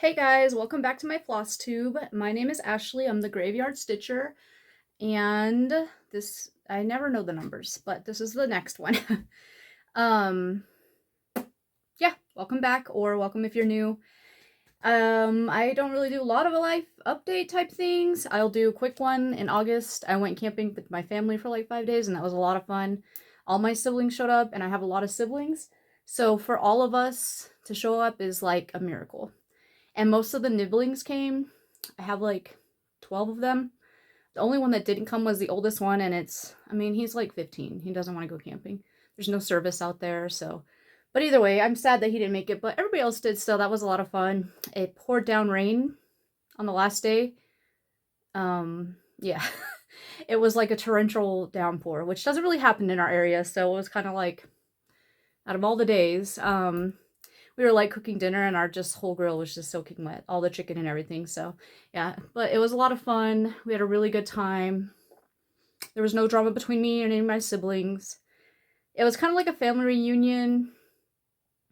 Hey guys, welcome back to my Flosstube. My name is Ashley. I'm the Graveyard Stitcher, and I never know the numbers, but this is the next one. um, yeah, welcome back, or welcome if you're new. I don't really do a lot of a life update type things. I'll do a quick one in August. I went camping with my family for like 5 days, and that was a lot of fun. All my siblings showed up, and I have a lot of siblings. So for all of us to show up is like a miracle. And most of the nibblings came. I have like 12 of them. The only one that didn't come was the oldest one, and he's like 15. He doesn't want to go camping. There's no service out there, so. But either way, I'm sad that he didn't make it, but everybody else did still. That was a lot of fun. It poured down rain on the last day. Yeah. It was like a torrential downpour, which doesn't really happen in our area, so it was kind of like, out of all the days, we were like cooking dinner and our just whole grill was just soaking wet, all the chicken and everything. So yeah, but it was a lot of fun. We had a really good time. There was no drama between me and any of my siblings. It was kind of like a family reunion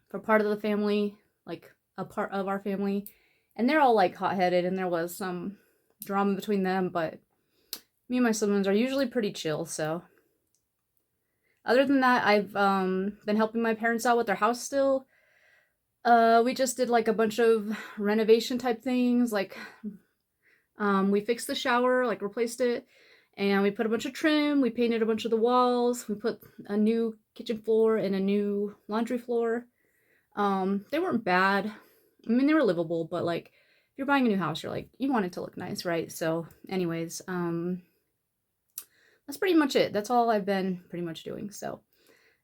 for part of the family, like a part of our family. And they're all like hot-headed and there was some drama between them, but me and my siblings are usually pretty chill, so. Other than that, I've been helping my parents out with their house still. We just did like a bunch of renovation type things, like we fixed the shower, like replaced it, and we put a bunch of trim, we painted a bunch of the walls, we put a new kitchen floor and a new laundry floor. They weren't bad. I mean, they were livable, but like if you're buying a new house, you're like, you want it to look nice, right? So anyways, that's pretty much it. That's all I've been pretty much doing, so.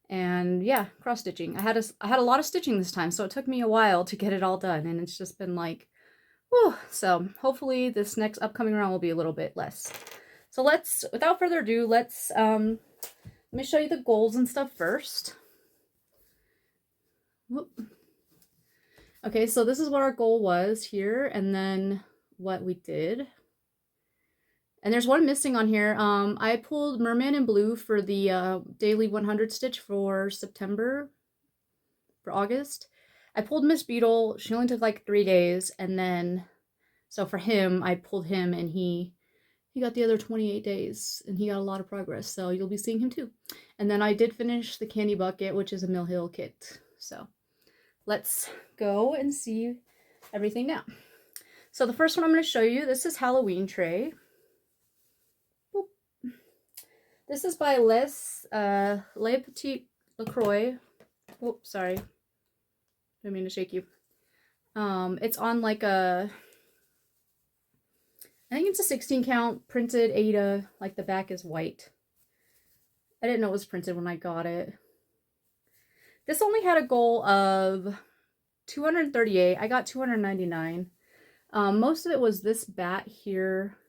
And yeah, cross stitching. I had a lot of stitching this time, so it took me a while to get it all done, and it's just been like, whew. So hopefully this next upcoming round will be a little bit less. So without further ado, let me show you the goals and stuff first. Whoop. Okay, so this is what our goal was here, and then what we did. And there's one missing on here. I pulled Merman in Blue for the daily 100 stitch for September, for August. I pulled Miss Beetle. She only took like 3 days. And then, so for him, I pulled him and he got the other 28 days and he got a lot of progress. So you'll be seeing him too. And then I did finish the Candy Bucket, which is a Mill Hill kit. So let's go and see everything now. So the first one I'm going to show you, this is Halloween Tray. This is by Le Petit LaCroix. Whoops, sorry. Didn't mean to shake you. It's on like I think it's a 16 count printed Ada. Like the back is white. I didn't know it was printed when I got it. This only had a goal of 238. I got 299. Most of it was this bat here.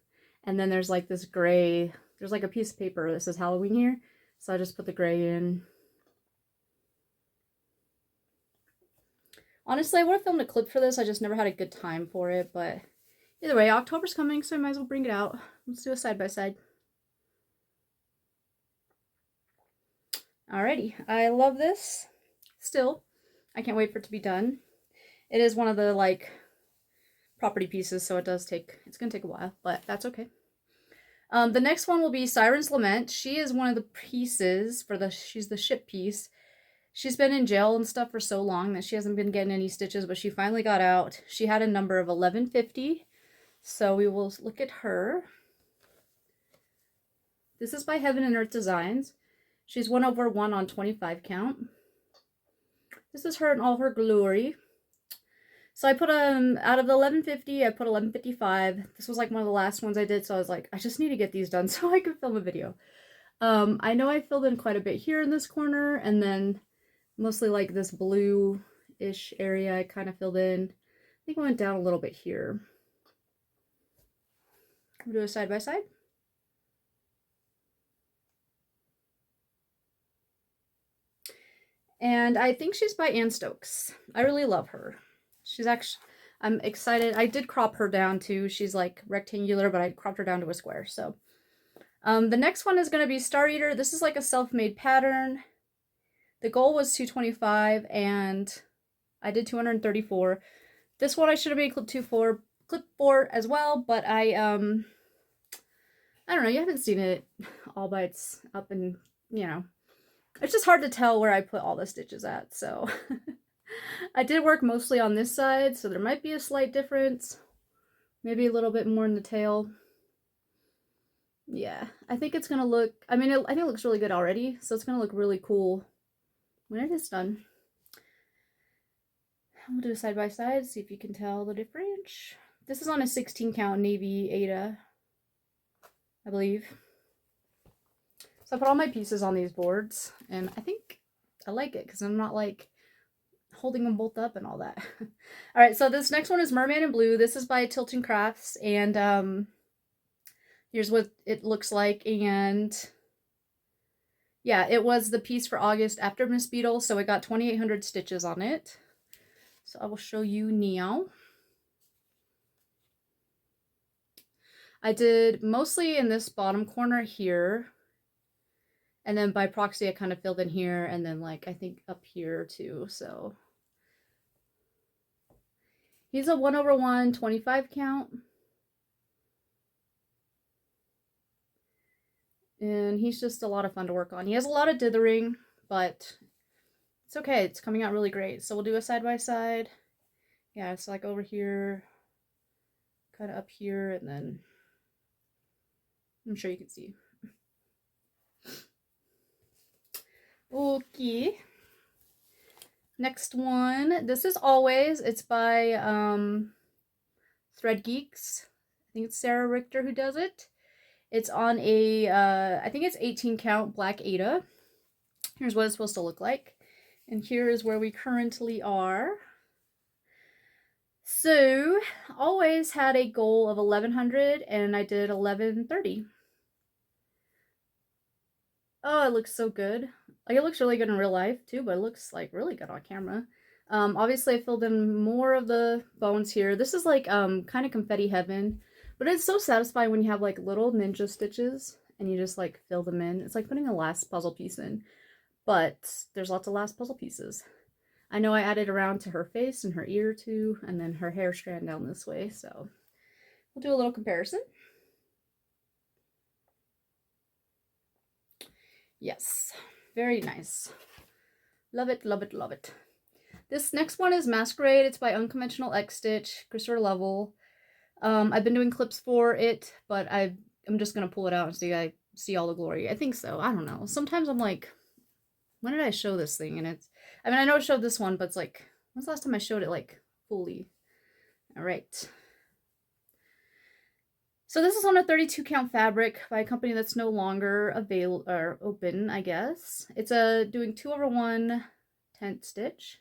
And then there's like this gray. There's like a piece of paper that says Halloween here. So I just put the gray in. Honestly, I would have filmed a clip for this. I just never had a good time for it. But either way, October's coming, so I might as well bring it out. Let's do a side-by-side. Alrighty. I love this. Still. I can't wait for it to be done. It is one of the, like, property pieces, so it's going to take a while. But that's okay. The next one will be Siren's Lament. She is one of the pieces she's the ship piece. She's been in jail and stuff for so long that she hasn't been getting any stitches, but she finally got out. She had a number of 1150, so we will look at her. This is by Heaven and Earth Designs. She's 1/1 on 25 count. This is her in all her glory. So I put out of the 1150, I put 1155. This was like one of the last ones I did, so I was like, I just need to get these done so I can film a video. I know I filled in quite a bit here in this corner, and then mostly like this blue-ish area I kind of filled in. I think I went down a little bit here. We'll do a side-by-side. And I think she's by Ann Stokes. I really love her. She's actually, I'm excited. I did crop her down too. She's like rectangular, but I cropped her down to a square. So the next one is going to be Star Eater. This is like a self-made pattern. The goal was 225 and I did 234. This one I should have made clip for as well, but I don't know, you haven't seen it all by its up, and you know, it's just hard to tell where I put all the stitches at, so I did work mostly on this side, so there might be a slight difference. Maybe a little bit more in the tail. Yeah, I think it's gonna look, I think it looks really good already, so it's gonna look really cool when it is done. We'll do a side by side, see if you can tell the difference. This is on a 16 count navy Ada, I believe. So I put all my pieces on these boards, and I think I like it because I'm not like holding them both up and all that. All right, so this next one is Merman in Blue. This is by Tilton Crafts, and here's what it looks like. And yeah, it was the piece for August after Miss Beetle, so it got 2,800 stitches on it. So I will show you now. I did mostly in this bottom corner here, and then by proxy I kind of filled in here, and then like I think up here too. So he's a 1/1 25 count, and he's just a lot of fun to work on. He has a lot of dithering, but it's okay, it's coming out really great. So we'll do a side by side. Yeah, it's like over here, kind of up here, and then I'm sure you can see. Okay. Next one. This is Always. It's by Thread Geeks. I think it's Sarah Richter who does it. It's on a, I think it's 18 count black Ada. Here's what it's supposed to look like. And here is where we currently are. So, Always had a goal of 1,100, and I did 1,130. Oh, it looks so good. Like, it looks really good in real life too, but it looks like really good on camera. Obviously I filled in more of the bones here. This is like kind of confetti heaven, but it's so satisfying when you have like little ninja stitches and you just like fill them in. It's like putting a last puzzle piece in, but there's lots of last puzzle pieces. I know I added around to her face and her ear too, and then her hair strand down this way, so we'll do a little comparison. Yes, very nice. Love it, love it, love it. This next one is Masquerade. It's by Unconventional X Stitch, Christopher Level. I've been doing clips for it, but I'm just gonna pull it out and see all the glory. I think so. I don't know. Sometimes I'm like, when did I show this thing? And it's, I mean, I know I showed this one, but it's like, when's the last time I showed it like fully? All right. So this is on a 32 count fabric by a company that's no longer available or open, I guess. It's doing 2/1 tent stitch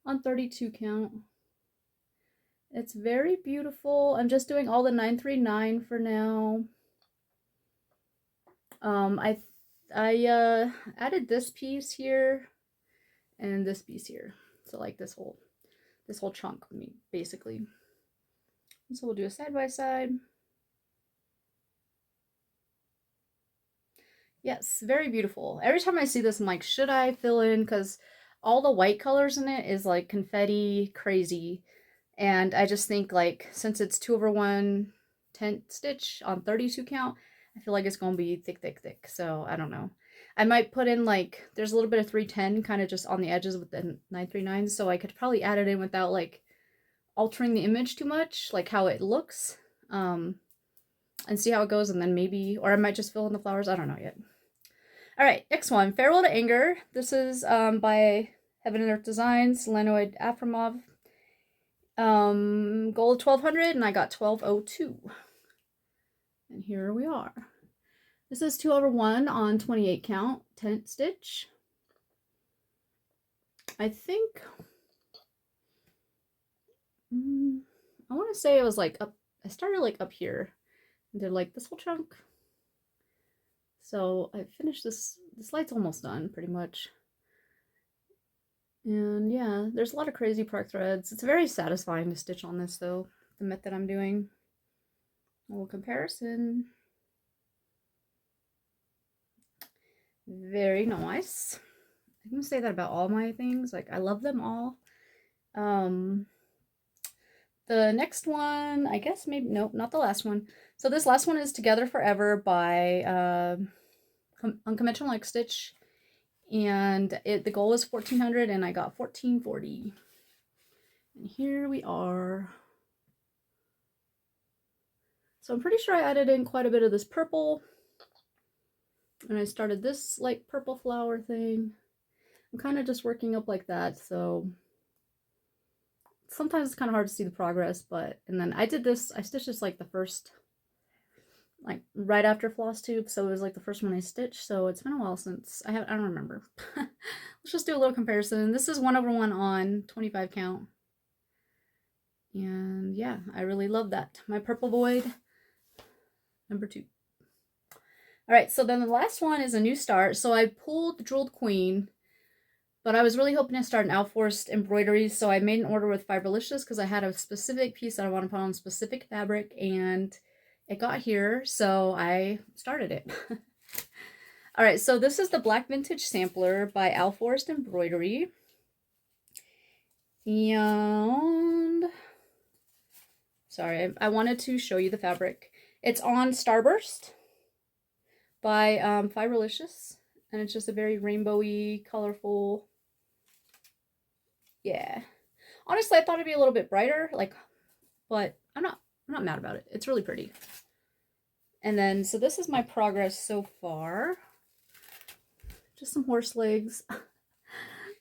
on 32 count. It's very beautiful. I'm just doing all the 939 for now. I added this piece here and this piece here. So like this whole chunk, basically. So we'll do a side by side. Yes, very beautiful. Every time I see this, I'm like, should I fill in? Because all the white colors in it is like confetti crazy. And I just think like, since it's 2/1 tent stitch on 32 count, I feel like it's going to be thick, thick, thick. So I don't know. I might put in like, there's a little bit of 310 kind of just on the edges with the 939. So I could probably add it in without like altering the image too much, like how it looks. And see how it goes, and then maybe, or I might just fill in the flowers. I don't know yet. All right, next one, Farewell to Anger. This is by Heaven and Earth Designs, Lenoid Afromov. Goal of 1,200, and I got 1,202. And here we are. This is 2/1 on 28 count tent stitch. I think, I want to say it was like up, I started like up here. Did like this whole chunk. So I finished this light's almost done pretty much. And yeah, there's a lot of crazy part threads. It's very satisfying to stitch on this though, the method I'm doing. A little comparison. Very nice. I'm gonna say that about all my things. Like, I love them all. The next one, I guess maybe, nope, not the last one. So this last one is Together Forever by Unconventional X Stitch. And the goal was 1400 and I got 1440. And here we are. So I'm pretty sure I added in quite a bit of this purple. And I started this like purple flower thing. I'm kind of just working up like that, so sometimes it's kind of hard to see the progress, and then I did this, I stitched this like the first, like right after Flosstube, so it was like the first one I stitched, so it's been a while since, I don't remember. Let's just do a little comparison. This is 1/1 on 25 count. And yeah, I really love that. My Purple Void, number 2. Alright, so then the last one is a new start. So I pulled the Jeweled Queen, but I was really hoping to start an outforced embroidery, so I made an order with Fiberlicious because I had a specific piece that I want to put on specific fabric, and it got here, so I started it. Alright, so this is the Black Vintage Sampler by Alforest Embroidery. And sorry, I wanted to show you the fabric. It's on Starburst by Fiberlicious, and it's just a very rainbowy, colorful. Yeah, honestly, I thought it'd be a little bit brighter, like, but I'm not mad about it. It's really pretty. And then, so this is my progress so far. Just some horse legs.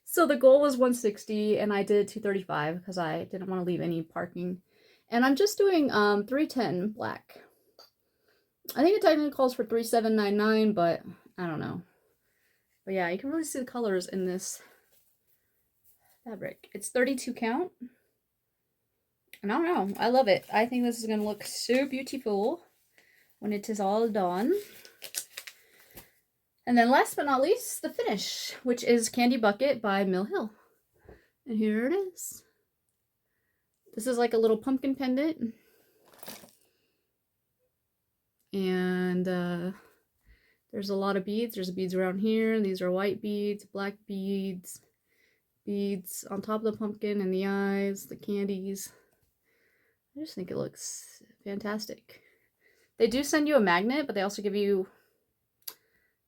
So the goal was 160, and I did 235 because I didn't want to leave any parking. And I'm just doing 310 black. I think it technically calls for 3799, but I don't know. But yeah, you can really see the colors in this fabric. It's 32 count. And I don't know, I love it. I think this is going to look so beautiful when it is all done. And then last but not least, the finish, which is Candy Bucket by Mill Hill. And here it is. This is like a little pumpkin pendant. And there's a lot of beads. There's beads around here. These are white beads, black beads, beads on top of the pumpkin and the eyes, the candies. I just think it looks fantastic. They do send you a magnet, but they also give you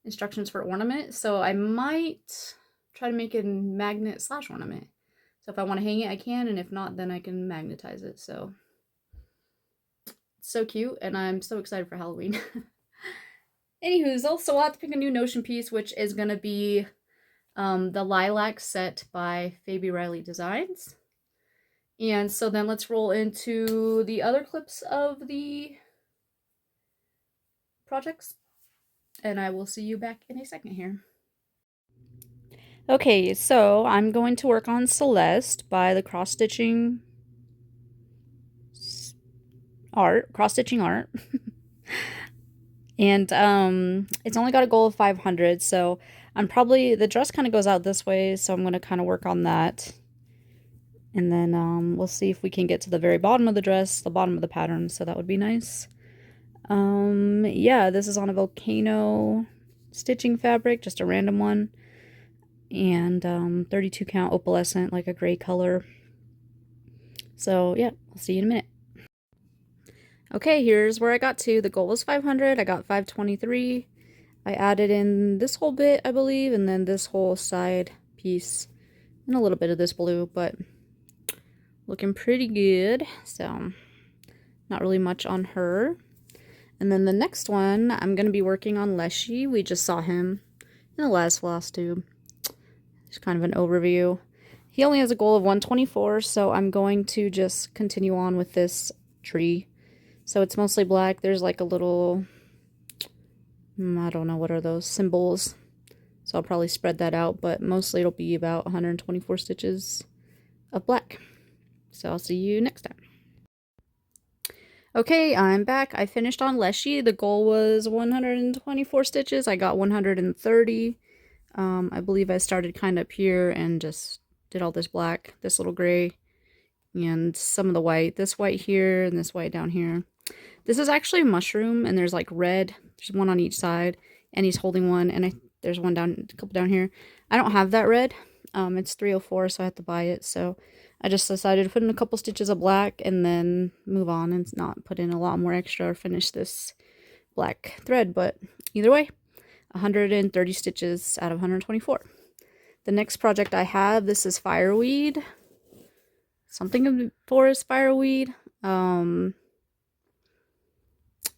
instructions for ornament. So I might try to make it magnet / ornament. So if I want to hang it, I can, and if not, then I can magnetize it. So so cute, and I'm so excited for Halloween. Anywho's, also I'll have to pick a new Notion piece, which is going to be the Lilac set by Phoebe Riley Designs. And so then let's roll into the other clips of the projects, and I will see you back in a second here. Okay, so I'm going to work on Celeste by the Cross Stitching Art. And it's only got a goal of 500, so I'm probably, the dress kind of goes out this way, so I'm going to kind of work on that. And then we'll see if we can get to the very bottom of the dress, the bottom of the pattern, so that would be nice. Yeah, this is on a volcano stitching fabric, just a random one. And 32 count opalescent, like a gray color. So yeah, I'll see you in a minute. Okay, here's where I got to. The goal was 500. I got 523. I added in this whole bit, I believe, and then this whole side piece, and a little bit of this blue, but looking pretty good. So not really much on her. And then the next one, I'm going to be working on Leshy. We just saw him in the last Flosstube. Just kind of an overview. He only has a goal of 124, so I'm going to just continue on with this tree. So it's mostly black. There's like a little, I don't know, what are those symbols? So I'll probably spread that out, but mostly it'll be about 124 stitches of black. So I'll see you next time. Okay, I'm back. I finished on Leshy. The goal was 124 stitches. I got 130. I believe I started kind of up here and just did all this black, this little gray, and some of the white. This white here and this white down here. This is actually a mushroom, and there's like red. There's one on each side, and he's holding one, and there's one down, a couple down here. I don't have that red. It's 304, so I have to buy it. So I just decided to put in a couple stitches of black and then move on and not put in a lot more extra or finish this black thread. But either way, 130 stitches out of 124. The next project I have, this is fireweed. Something of the forest fireweed.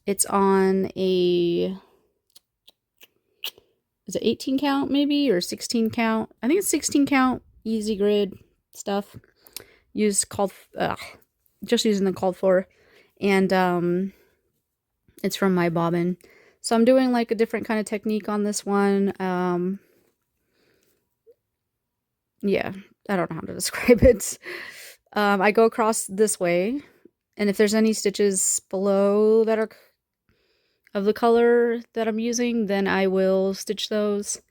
It's on a, is it 18 count maybe, or 16 count? I think it's 16 count, easy grid stuff. Just using the called for. And it's from my bobbin. So I'm doing like a different kind of technique on this one. Yeah, I don't know how to describe it. I go across this way, and if there's any stitches below that are of the color that I'm using, then I will stitch those.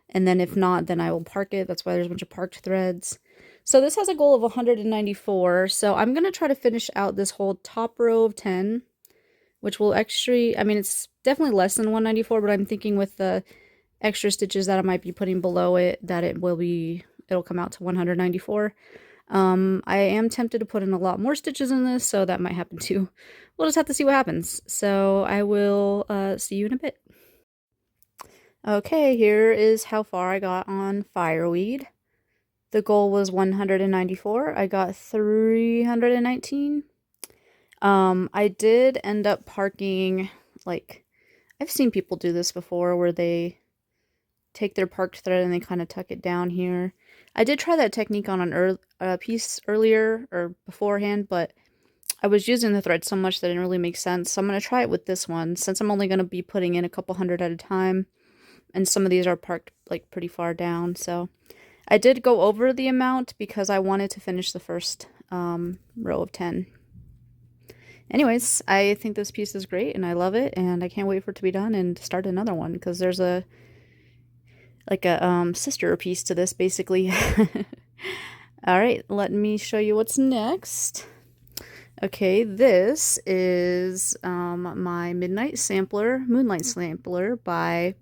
And then if not, then I will park it. That's why there's a bunch of parked threads. So this has a goal of 194. So I'm going to try to finish out this whole top row of 10, which will actually, I mean, it's definitely less than 194, but I'm thinking with the extra stitches that I might be putting below it, that it'll come out to 194. I am tempted to put in a lot more stitches in this, so that might happen too. We'll just have to see what happens. So I will see you in a bit. Okay, here is how far I got on fireweed. The goal was 194. I got 319. I did end up parking, like, I've seen people do this before where they take their parked thread and they kind of tuck it down here. I did try that technique on a piece earlier or beforehand, but I was using the thread so much that it didn't really make sense. So I'm going to try it with this one, since I'm only going to be putting in a couple hundred at a time, and some of these are parked like pretty far down. So I did go over the amount because I wanted to finish the first row of 10. Anyways, I think this piece is great and I love it, and I can't wait for it to be done and to start another one, because there's a sister piece to this basically. All right, let me show you what's next. Okay, this is my Moonlight Sampler by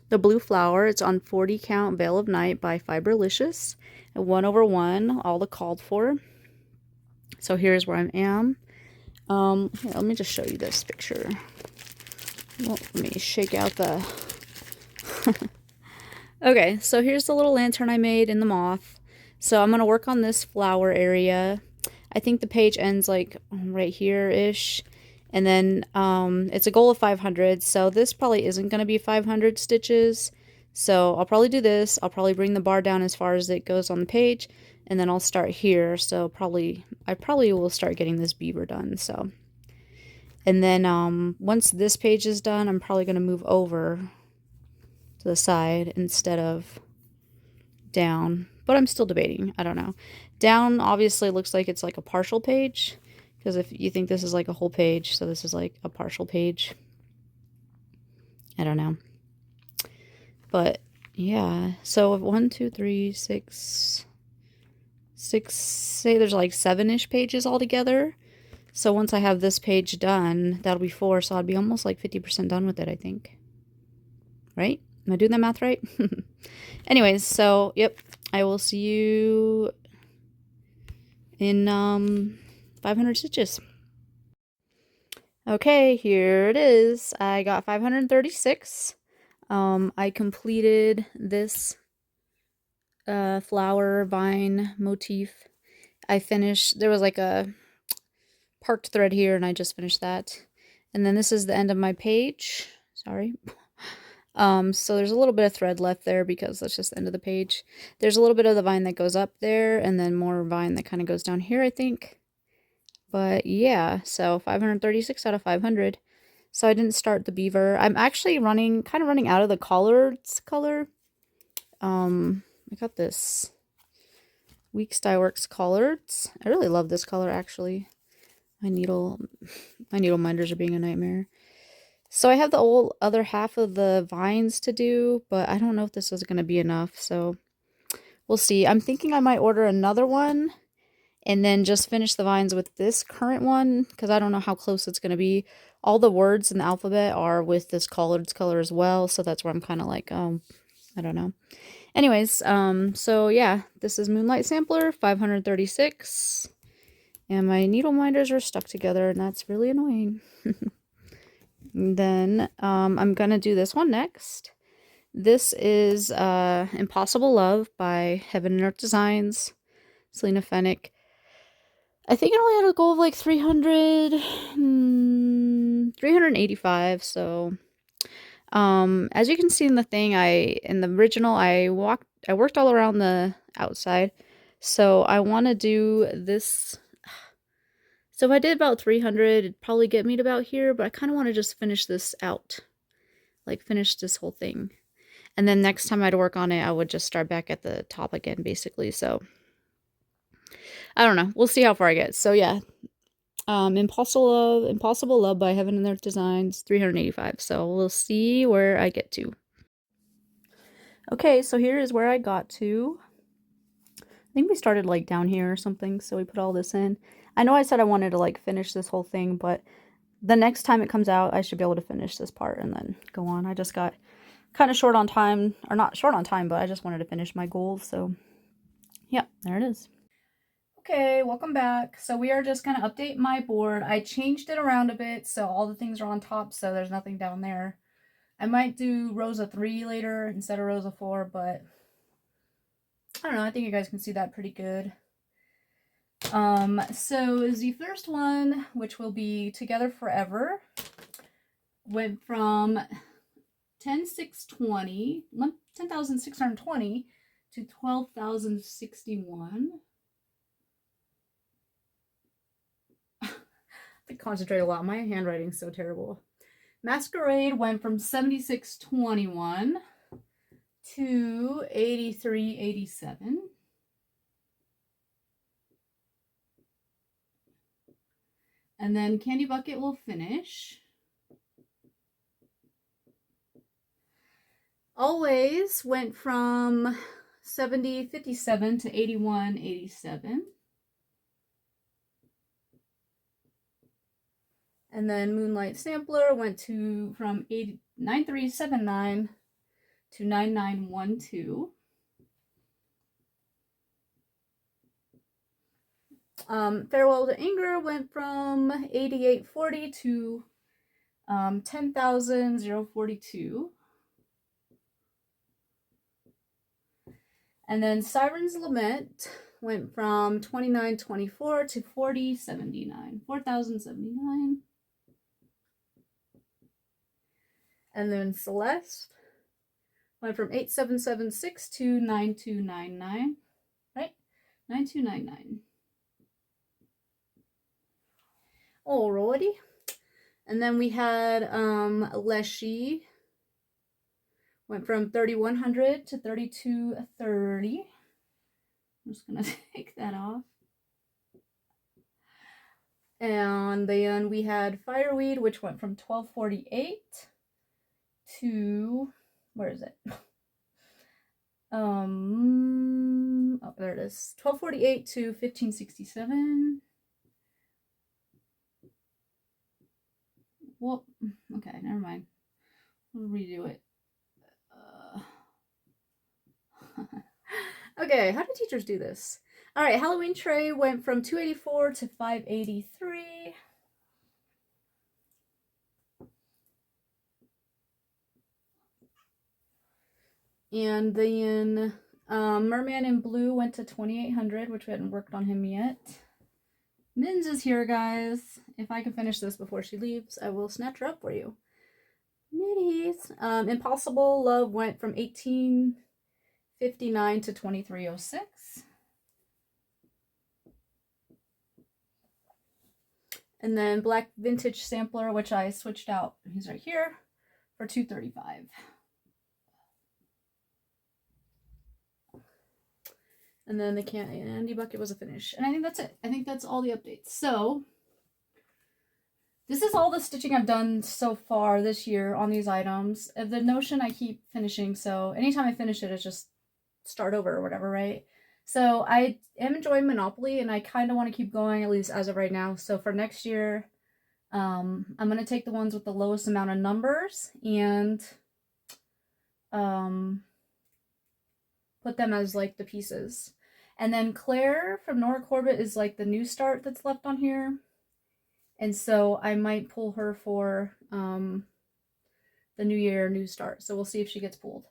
The Blue Flower. It's on 40 count Veil of Night by Fiberlicious. 1/1, all the called for. So here's where I am. Here, let me just show you this picture. Well, let me shake out the... Okay, so here's the little lantern I made in the moth. So I'm going to work on this flower area. I think the page ends like right here-ish. And then it's a goal of 500, so this probably isn't going to be 500 stitches. So I'll probably do this. I'll probably bring the bar down as far as it goes on the page, and then I'll start here. So I probably will start getting this beaver done. So, and then once this page is done, I'm probably going to move over to the side instead of down. But I'm still debating. I don't know. Down obviously looks like it's like a partial page, because if you think this is like a whole page, so this is like a partial page. I don't know. But yeah, so 1, 2, 3, 6, say there's like 7-ish pages altogether. So once I have this page done, that'll be 4, so I'd be almost like 50% done with it, I think. Right? Am I doing that math right? Anyways, so yep, I will see you in 500 stitches. Okay, here it is. I got 536. I completed this flower vine motif. I finished, there was like a parked thread here, and I just finished that. And then this is the end of my page. Sorry. So there's a little bit of thread left there because that's just the end of the page. There's a little bit of the vine that goes up there, and then more vine that kind of goes down here, I think. But yeah, so 536 out of 500. So I didn't start the beaver. I'm actually kind of running out of the collards color. I got this Weeks Dye Works collards. I really love this color, actually. My needle minders are being a nightmare. So I have the whole other half of the vines to do, but I don't know if this is going to be enough, so we'll see. I'm thinking I might order another one and then just finish the vines with this current one, because I don't know how close it's going to be. All the words in the alphabet are with this collards color as well, so that's where I'm kind of like, I don't know. Anyways, so yeah, this is Moonlight Sampler 536. And my needle minders are stuck together, and that's really annoying. Then I'm gonna do this one next. This is Impossible Love by Heaven and Earth Designs, Selena Fennick. I think it only had a goal of like 385, so as you can see in the thing, in the original I worked all around the outside. So I want to do this. So if I did about 300, it'd probably get me to about here, but I kind of want to just finish this out. Like finish this whole thing. And then next time I'd work on it, I would just start back at the top again, basically. So I don't know. We'll see how far I get. So yeah, Impossible Love by Heaven and Earth Designs, 385. So we'll see where I get to. Okay, so here is where I got to. I think we started like down here or something, so we put all this in. I know I said I wanted to like finish this whole thing, but the next time it comes out, I should be able to finish this part and then go on. I just got kind of short on time, or not short on time, but I just wanted to finish my goals, so yeah, there it is. Okay, welcome back. So we are just going to update my board. I changed it around a bit, so all the things are on top, so there's nothing down there. I might do rows of 3 later instead of rows of 4, but I don't know, I think you guys can see that pretty good. So the first one, which will be Together Forever, went from 10,620 to 12,061. I concentrate a lot. My handwriting's so terrible. Masquerade went from 7621 to 8387. And then Candy Bucket will finish. Always went from 7057 to 8187. And then Moonlight Sampler went from 9379 to 9912. Farewell to Anger went from 8840 to 10,042. And then Siren's Lament went from 2924 to 4,079. And then Celeste went from 8776 to 9299. Right? 9299. Alrighty. And then we had Leshy. Went from 3,100 to 3,230. I'm just going to take that off. And then we had Fireweed, which went from 1248 to, where is it? Oh, there it is. 1248 to 1567. Well, okay, never mind. We'll redo it. Okay, how do teachers do this? All right, Halloween Tray went from 284 to 583. And then Merman in Blue went to 2,800, which we hadn't worked on him yet. Minz is here, guys. If I can finish this before she leaves, I will snatch her up for you. Middies. Impossible Love went from 1859 to 2306. And then Black Vintage Sampler, which I switched out, he's right here, for 235. And then the Candy Bucket was a finish. And I think that's it. I think that's all the updates. So, this is all the stitching I've done so far this year on these items. The Notion I keep finishing, so anytime I finish it, it's just start over or whatever, right? So I am enjoying Monopoly, and I kind of want to keep going, at least as of right now. So for next year, I'm going to take the ones with the lowest amount of numbers, and put them as like the pieces. And then Claire from Nora Corbett is like the new start that's left on here. And so I might pull her for the New Year, New Start. So we'll see if she gets pulled.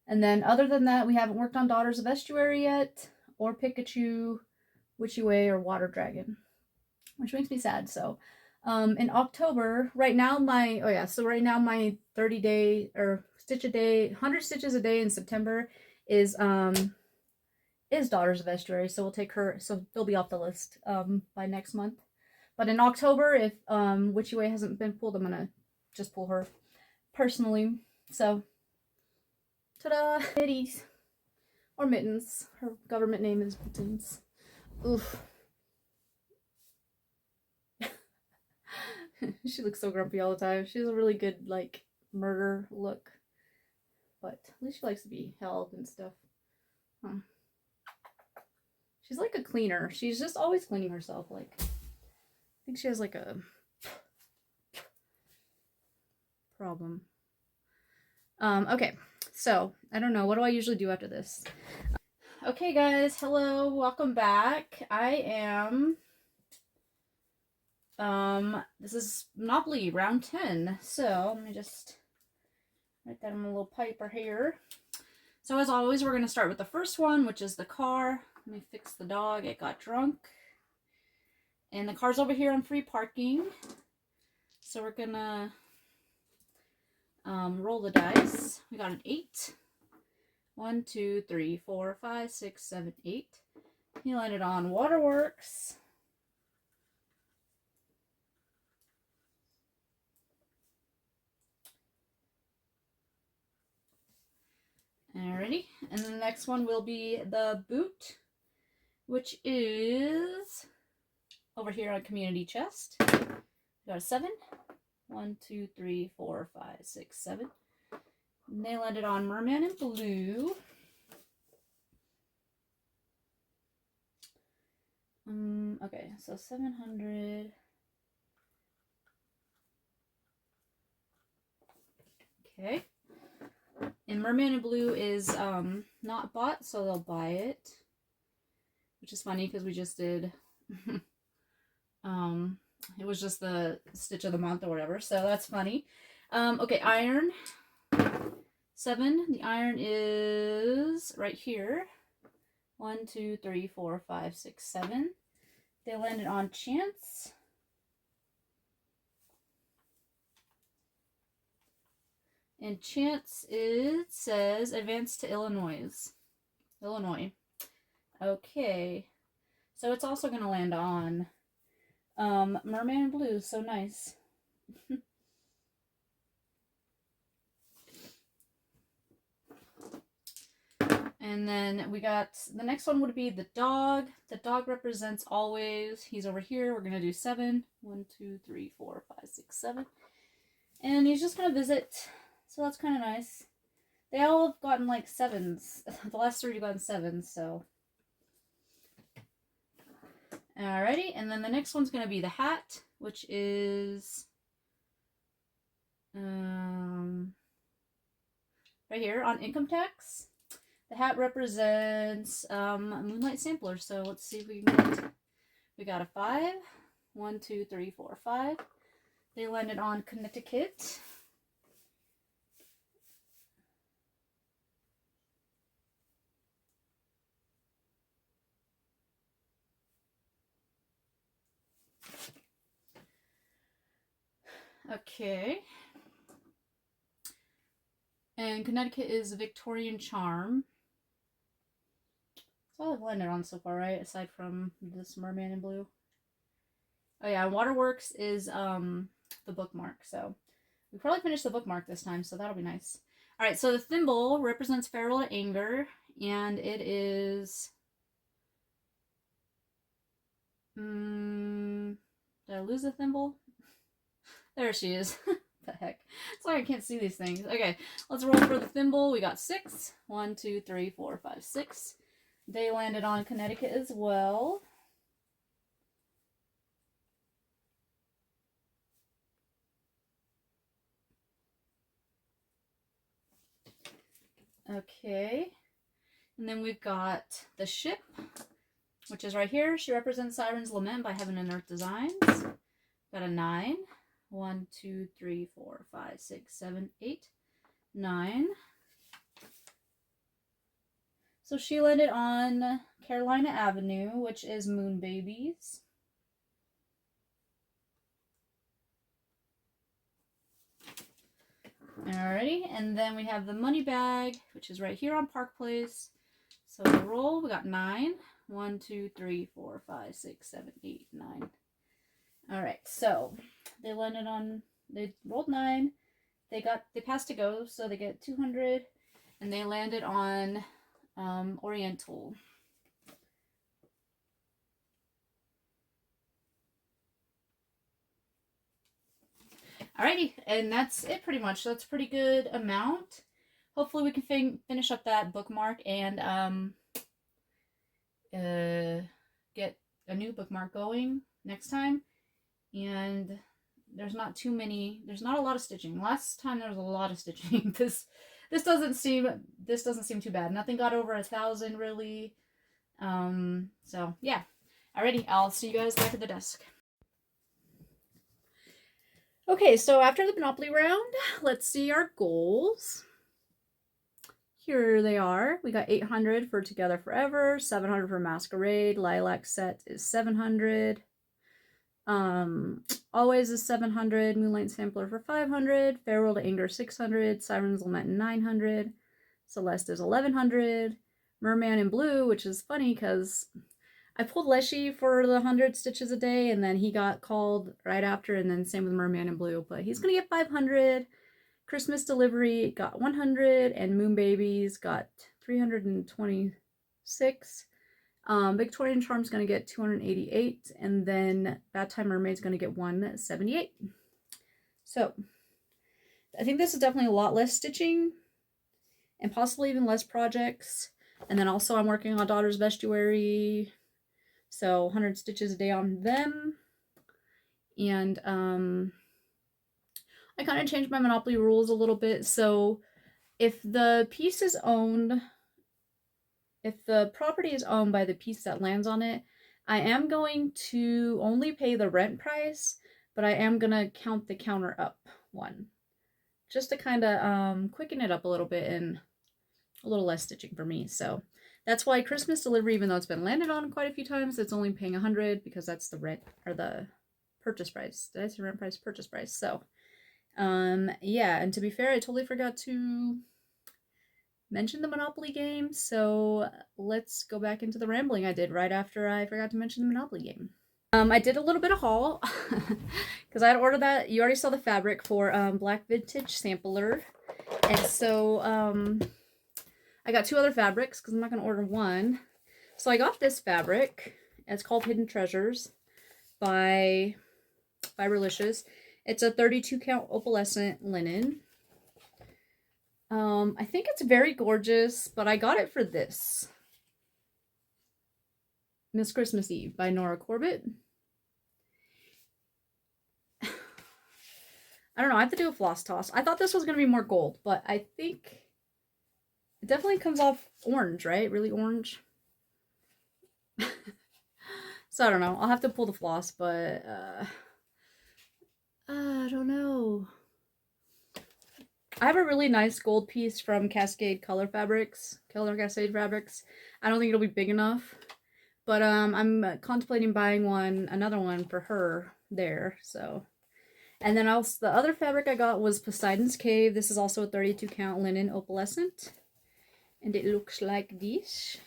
And then other than that, we haven't worked on Daughters of Estuary yet, or Pikachu, Witchy Way, or Water Dragon, which makes me sad. So in October, right now my 30-day or stitch a day, 100 stitches a day in September is Daughters of Estuary. So we'll take her, so they'll be off the list by next month. But in October, if Witchy Way hasn't been pulled, I'm gonna just pull her personally. So ta-da! Mitties. Or Mittens. Her government name is Mittens. Oof. She looks so grumpy all the time. She has a really good, like, murder look. But at least she likes to be held and stuff. Huh. She's like a cleaner. She's just always cleaning herself. Like, I think she has like a problem. Okay. So, I don't know. What do I usually do after this? Okay, guys. Hello. Welcome back. I am... this is Monopoly round 10. So, let me just write that on a little paper here. So, as always, we're going to start with the first one, which is the car. Let me fix the dog. It got drunk. And the car's over here on free parking. So, we're going to... roll the dice. We got an 8. 1, 2, 3, 4, 5, 6, 7, 8. He landed on Waterworks. Alrighty. And then the next one will be the boot, which is over here on Community Chest. We got a 7. 1, 2, 3, 4, 5, 6, 7. And they landed on Merman in Blue. Okay, so 700. Okay. And Merman in Blue is not bought, so they'll buy it. Which is funny because we just did it was just the stitch of the month or whatever, so that's funny. Okay, iron 7. The iron is right here. 1, 2, 3, 4, 5, 6, 7. They landed on Chance. And Chance, it says advance to Illinois. Okay. So it's also going to land on Merman Blue. So nice. And then we got, the next one would be the dog. The dog represents always. He's over here. We're going to do 7. 1, 2, 3, 4, 5, 6, 7. And he's just going to visit. So that's kind of nice. They all have gotten like 7s. The last 3 have gotten 7s, so. Alrighty, and then the next one's going to be the hat, which is right here on income tax. The hat represents Moonlight Sampler, so let's see if we can get. We got a 5. 1, 2, 3, 4, 5. They landed on Connecticut. Okay. And Connecticut is Victorian Charm. That's all I've landed on so far, right? Aside from this Merman in Blue. Oh yeah, Waterworks is the bookmark, so we probably finished the bookmark this time, so that'll be nice. Alright, so the thimble represents Feral Anger, and it is... did I lose the thimble? There she is. The heck? Sorry, I can't see these things. Okay, let's roll for the thimble. We got 6. 1, 2, 3, 4, 5, 6. They landed on Connecticut as well. Okay. And then we've got the ship, which is right here. She represents Siren's Lament by Heaven and Earth Designs. Got a 9. 1, 2, 3, 4, 5, 6, 7, 8, 9. So she landed on Carolina Avenue, which is Moon Babies. Alrighty, and then we have the money bag, which is right here on Park Place. So the roll, we got 9. 1, 2, 3, 4, 5, 6, 7, 8, 9. Alright, so they landed on, they rolled 9. They passed to go, so they get 200. And they landed on Oriental. Alrighty, and that's it pretty much. So that's a pretty good amount. Hopefully we can finish up that bookmark and get a new bookmark going next time. And there's not a lot of stitching. Last time there was a lot of stitching. This doesn't seem too bad. Nothing got over 1,000 really. So yeah. Alrighty, I'll see you guys back at the desk. Okay, so after the Monopoly round, let's see our goals. Here they are. We got 800 for Together Forever, 700 for Masquerade, Lilac Set is 700. Always is 700, Moonlight Sampler for 500, Farewell to Anger 600, Siren's Lament 900, Celeste is 1100, Merman in Blue, which is funny because I pulled Leshy for the 100 stitches a day, and then he got called right after, and then same with Merman in Blue, but he's gonna get 500. Christmas Delivery got 100, and Moon Babies got 326. Victorian Charm's gonna get 288, and then Bad Time Mermaid's gonna get 178. So I think this is definitely a lot less stitching and possibly even less projects. And then also I'm working on Daughter's Vestuary, so 100 stitches a day on them. And I kind of changed my Monopoly rules a little bit. So if the piece is owned, if the property is owned by the piece that lands on it, I am going to only pay the rent price, but I am going to count the counter up one. Just to kind of quicken it up a little bit and a little less stitching for me. So that's why Christmas Delivery, even though it's been landed on quite a few times, it's only paying 100 because that's the rent or the purchase price. Did I say rent price? Purchase price. So yeah, and to be fair, I totally forgot to mention the Monopoly game, so let's go back into the rambling I did right after I forgot to mention the Monopoly game. I did a little bit of haul because I had ordered that. You already saw the fabric for Black Vintage Sampler, and so I got 2 other fabrics because I'm not going to order one. So I got this fabric. It's called Hidden Treasures by Relicious. It's a 32 count opalescent linen. I think it's very gorgeous, but I got it for this. Miss Christmas Eve by Nora Corbett. I don't know, I have to do a floss toss. I thought this was going to be more gold, but I think it definitely comes off orange, right? Really orange. So I don't know. I'll have to pull the floss, but I don't know. I have a really nice gold piece from Cascade Color Fabrics. Cascade Fabrics. I don't think it'll be big enough. But I'm contemplating buying another one for her there. So, and then also the other fabric I got was Poseidon's Cave. This is also a 32 count linen opalescent. And it looks like this.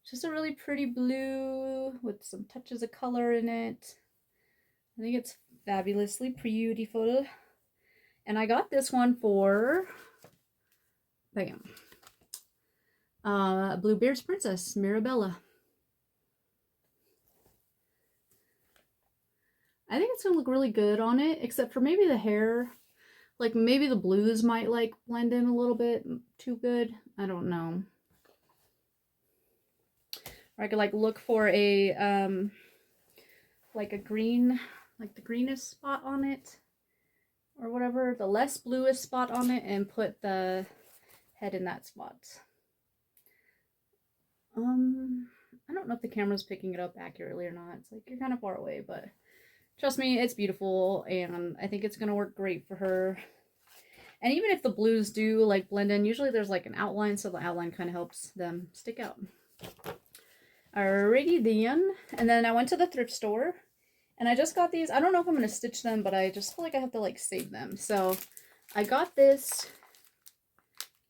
Just a really pretty blue with some touches of color in it. I think it's fabulously beautiful. And I got this one for, bam, Bluebeard's Princess, Mirabella. I think it's going to look really good on it, except for maybe the hair. Like, maybe the blues might, like, blend in a little bit too good. I don't know. Or I could, like, look for a, like a green, like the greenest spot on it. Or whatever, the less bluest spot on it, and put the head in that spot. I don't know if the camera's picking it up accurately or not. It's like you're kind of far away, but trust me, it's beautiful, and I think it's gonna work great for her. And even if the blues do like blend in, usually there's like an outline, so the outline kind of helps them stick out. Alrighty then. And then I went to the thrift store, and I just got these. I don't know if I'm gonna stitch them, but I just feel like I have to like save them. So I got this.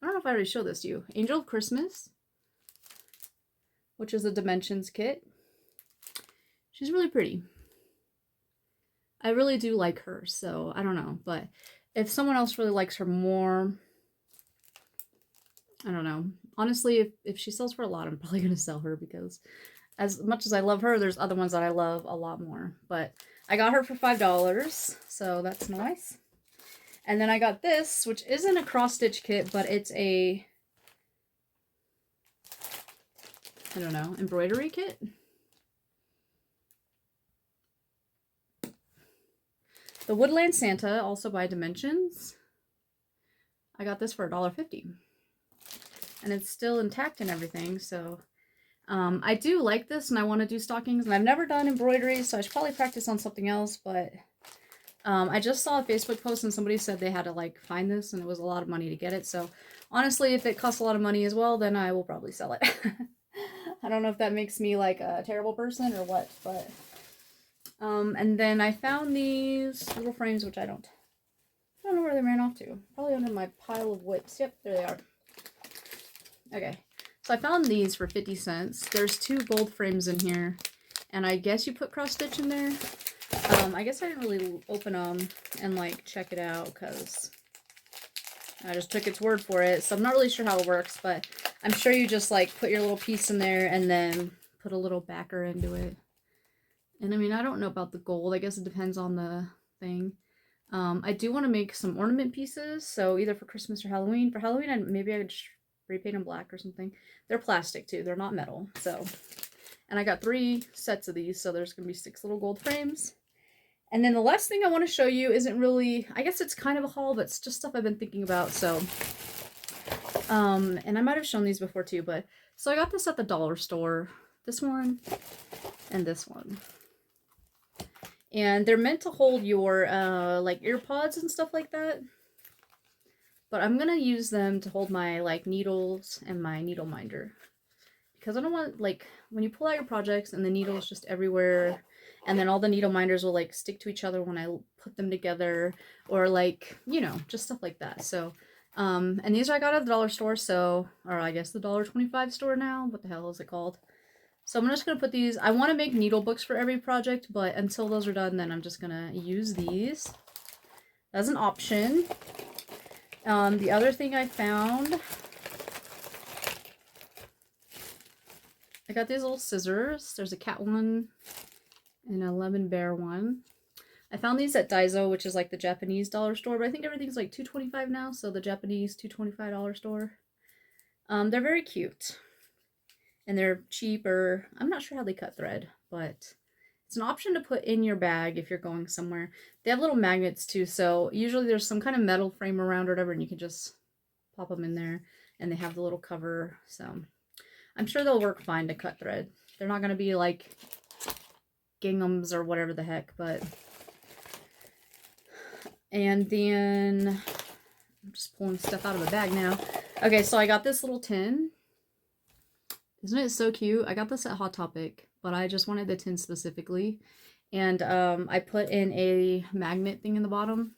I don't know if I already showed this to you. Angel of Christmas, which is a dimensions kit. She's really pretty. I really do like her, so I don't know. But if someone else really likes her more, I don't know. Honestly, if she sells for a lot, I'm probably going to sell her, because as much as I love her, there's other ones that I love a lot more. But I got her for $5, so that's nice. And then I got this, which isn't a cross-stitch kit, but it's a, I don't know, embroidery kit? The Woodland Santa, also by Dimensions. I got this for $1.50. And it's still intact and everything, so I do like this, and I want to do stockings, and I've never done embroidery, so I should probably practice on something else, but I just saw a Facebook post and somebody said they had to like find this, and it was a lot of money to get it, so honestly, if it costs a lot of money as well, then I will probably sell it. I don't know if that makes me like a terrible person or what, but and then I found these little frames, which I don't know where they ran off to. Probably under my pile of whips. Yep, there they are. Okay, so I found these for 50 cents. There's 2 gold frames in here, and I guess you put cross stitch in there. I guess I didn't really open them and like check it out, because I just took its word for it, so I'm not really sure how it works, but I'm sure you just like put your little piece in there and then put a little backer into it. And I mean, I don't know about the gold. I guess it depends on the thing. I do want to make some ornament pieces, so either for Christmas or Halloween. For Halloween, maybe I could spray paint them black or something. They're plastic too. They're not metal. So, and I got 3 sets of these, so there's gonna be 6 little gold frames. And then the last thing I want to show you isn't really, I guess it's kind of a haul, but it's just stuff I've been thinking about. So, and I might have shown these before too, but so I got this at the dollar store. This one and this one. And they're meant to hold your like earpods and stuff like that. But I'm gonna use them to hold my like needles and my needle minder, because I don't want, like, when you pull out your projects and the needles just everywhere, and then all the needle minders will like stick to each other when I put them together, or like, you know, just stuff like that. So and these I got at the dollar store, so, or I guess the $1.25 store now. What the hell is it called? So I'm just going to put these, I want to make needle books for every project, but until those are done, then I'm just going to use these as an option. The other thing I found, I got these little scissors. There's a cat one and a lemon bear one. I found these at Daiso, which is like the Japanese dollar store, but I think everything's like $2.25 now, so the Japanese $2.25 store. They're very cute. And they're cheaper. I'm not sure how they cut thread, but it's an option to put in your bag if you're going somewhere. They have little magnets too, so usually there's some kind of metal frame around or whatever, and you can just pop them in there, and they have the little cover, so I'm sure they'll work fine to cut thread. They're not going to be like ginghams or whatever the heck, but... And then... I'm just pulling stuff out of the bag now. Okay, so I got this little tin. Isn't it so cute? I got this at Hot Topic, but I just wanted the tin specifically. And I put in a magnet thing in the bottom,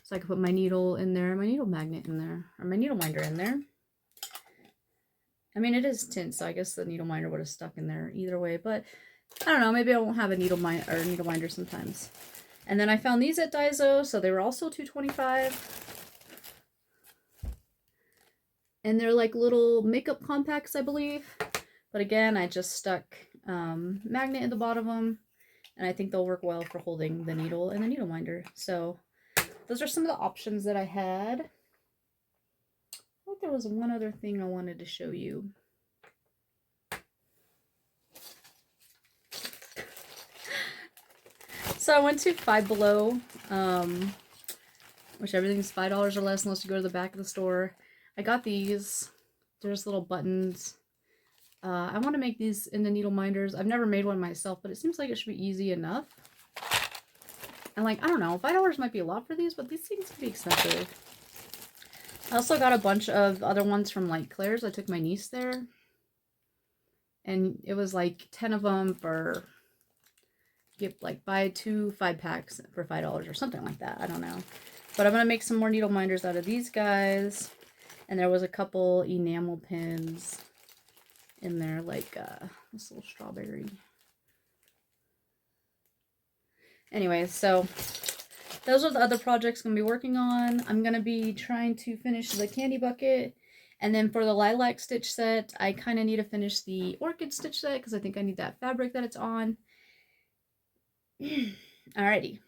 so I could put my needle in there, my needle magnet in there, or my needle minder in there. I mean, it is tin, so I guess the needle minder would have stuck in there either way, but I don't know, maybe I won't have a needle minder sometimes. And then I found these at Daiso, so they were also $2.25. And they're like little makeup compacts, I believe. But again, I just stuck magnet in the bottom of them. And I think they'll work well for holding the needle and the needle minder. So those are some of the options that I had. I think there was one other thing I wanted to show you. So I went to Five Below, which everything's $5 or less unless you go to the back of the store. I got these. There's little buttons. I want to make these into needle minders. I've never made one myself, but it seems like it should be easy enough. And like, I don't know, $5 might be a lot for these, but these things can be expensive. I also got a bunch of other ones from like Claire's. I took my niece there. And it was like 10 of them for, get like buy 2 5-packs for $5 or something like that. I don't know. But I'm going to make some more needle minders out of these guys. And there was a couple enamel pins in there, like this little strawberry. Anyways, so those are the other projects I'm going to be working on. I'm going to be trying to finish the candy bucket. And then for the lilac stitch set, I kind of need to finish the orchid stitch set because I think I need that fabric that it's on. Alrighty.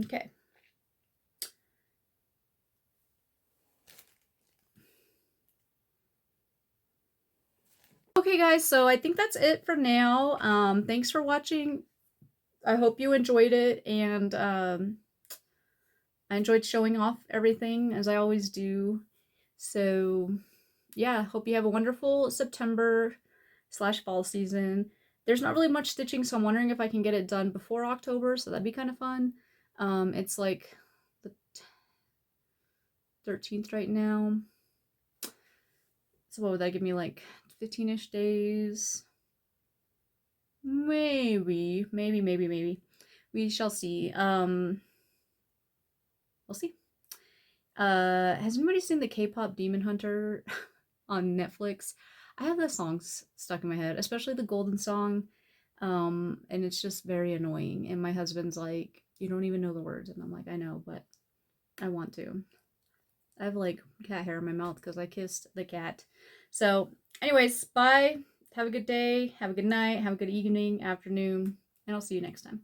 Okay. Okay, guys, so I think that's it for now. Thanks for watching. I hope you enjoyed it, and I enjoyed showing off everything, as I always do. So, yeah, hope you have a wonderful September/fall season. There's not really much stitching, so I'm wondering if I can get it done before October, so that'd be kind of fun. It's like the 13th right now. So what would that give me, like 15-ish days? Maybe. We shall see. We'll see. Has anybody seen the K-pop Demon Hunter on Netflix? I have the songs stuck in my head, especially the Golden song. And it's just very annoying. And my husband's like, you don't even know the words. And I'm like, I know, but I want to. I have like cat hair in my mouth because I kissed the cat. So, anyways, bye. Have a good day. Have a good night. Have a good evening, afternoon. And I'll see you next time.